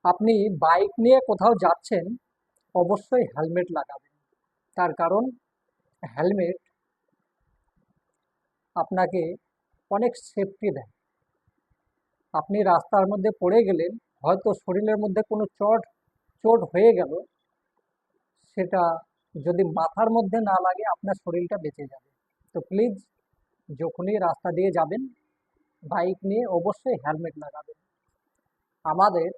আপনি বাইক নিয়ে কোথাও যাচ্ছেন, অবশ্যই হেলমেট লাগাবেন। তার কারণ হেলমেট আপনাকে অনেক সেফটি দেয়। আপনি রাস্তার মধ্যে পড়ে গেলেন, হয়তো শরীরের মধ্যে কোনো চোট হয়ে গেল, সেটা যদি মাথার মধ্যে না লাগে আপনার শরীরটা বেঁচে যাবে। তো প্লিজ, যখনই রাস্তা দিয়ে যাবেন বাইক নিয়ে অবশ্যই হেলমেট লাগাবেন। আমাদের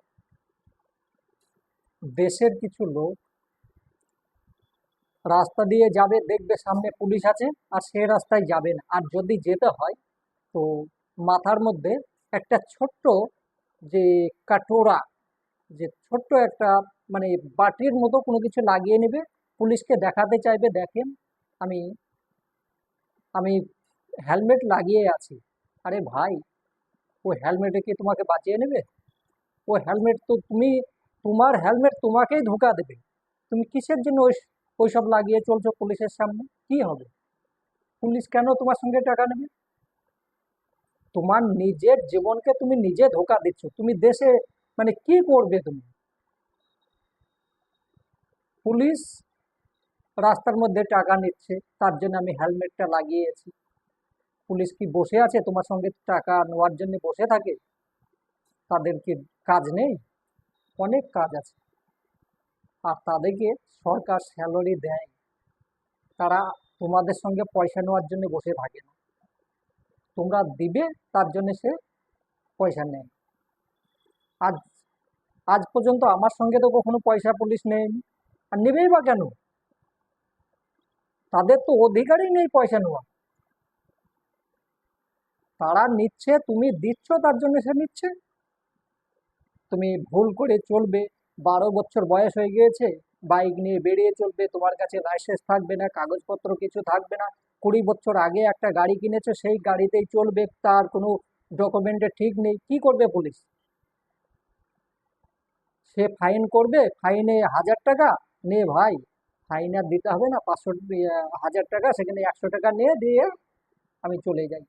দেশের কিছু লোক রাস্তা দিয়ে যাবে, দেখবে সামনে পুলিশ আছে, আর সে রাস্তায় যাবে না। আর যদি যেতে হয় তো মাথার মধ্যে একটা ছোট্ট যে কাটোরা, যে ছোট্ট একটা মানে বাটির মতো কোনো কিছু লাগিয়ে নেবে, পুলিশকে দেখাতে চাইবে, দেখেন আমি আমি হেলমেট লাগিয়ে আছি। আরে ভাই, ও হেলমেটে কি তোমাকে বাঁচিয়ে নেবে? ও হেলমেট তো তোমার হেলমেট তোমাকেই ধোকা দেবে। তুমি কিসের জন্য ওইসব লাগিয়ে চলছো পুলিশের সামনে? কি হবে? পুলিশ কেন তোমার সঙ্গে টাকা নেবে? তোমার নিজের জীবনকে তুমি নিজে ধোকা দিচ্ছ। তুমি দেশে মানে কি করবে তুমি? পুলিশ রাস্তার মধ্যে টাকা নিচ্ছে, তার জন্য আমি হেলমেটটা লাগিয়েছি। পুলিশ কি বসে আছে তোমার সঙ্গে টাকা নেওয়ার জন্য বসে থাকে? তাদের কি কাজ নেই? অনেক কাজ আছে। আর তাদেরকে সরকার স্যালারি দেয়। তারা তোমাদের সঙ্গে পয়সা নেওয়ার জন্য বসে থাকে না। তোমরা দিবে, তার জন্য সে পয়সা নেয়। আজ আজ পর্যন্ত আমার সঙ্গে তো কখনো পয়সা পুলিশ নেয়নি। আর নেবেই বা কেন? তাদের তো অধিকারই নেই পয়সা নেওয়া। তারা নিচ্ছে, তুমি দিচ্ছ, তার জন্য সে নিচ্ছে। তুমি ভুল করে চলবে, 12 বছর বয়স হয়ে গিয়েছে, বাইক নিয়ে বেরিয়ে চলবে, তোমার কাছে লাইসেন্স থাকবে না, কাগজপত্র কিছু থাকবে না, 20 বছর আগে একটা গাড়ি কিনেছো, সেই গাড়িতেই চলবে, তার কোনো ডকুমেন্টে ঠিক নেই, কি করবে পুলিশ? সে ফাইন করবে, ফাইনে 1000 টাকা। নে ভাই, ফাইন আর দিতে হবে না, 500 1000 টাকা, সেখানে 100 টাকা নিয়ে দিয়ে আমি চলে যাই।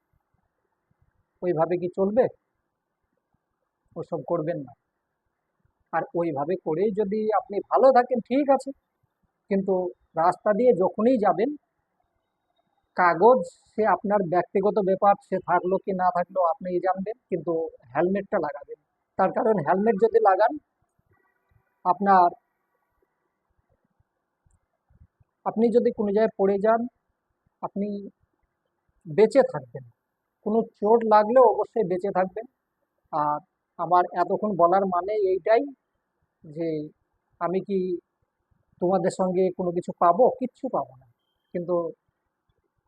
ওইভাবে কি চলবে? ওসব করবেন না। আর ওইভাবে করেই যদি আপনি ভালো থাকেন, ঠিক আছে। কিন্তু রাস্তা দিয়ে যখনই যাবেন, কাগজ সে আপনার ব্যক্তিগত ব্যাপার, সে থাকলো কি না থাকলো আপনিই জানবেন, কিন্তু হেলমেটটা লাগাবেন। তার কারণ হেলমেট যদি লাগান, আপনার আপনি যদি কোনো জায়গায় পড়ে যান, আপনি বেঁচে থাকবেন। কোনো চোট লাগলেও অবশ্যই বেঁচে থাকবেন। আর আমার এতক্ষণ বলার মানে এইটাই যে আমি কি তোমাদের সঙ্গে কোনো কিছু পাবো? কিচ্ছু পাবো না। কিন্তু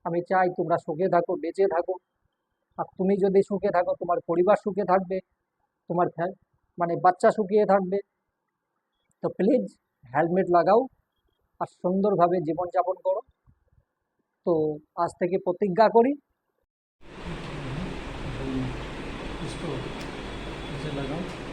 আমি চাই তোমরা সুখে থাকো, বেঁচে থাকো। আর তুমি যদি সুখে থাকো, তোমার পরিবার সুখে থাকবে, তোমার মানে বাচ্চা সুখিয়ে থাকবে। তো প্লিজ, হেলমেট লাগাও আর সুন্দরভাবে জীবনযাপন করো। তো আজ থেকে প্রতিজ্ঞা করি। इसको ऐसे लगाओ।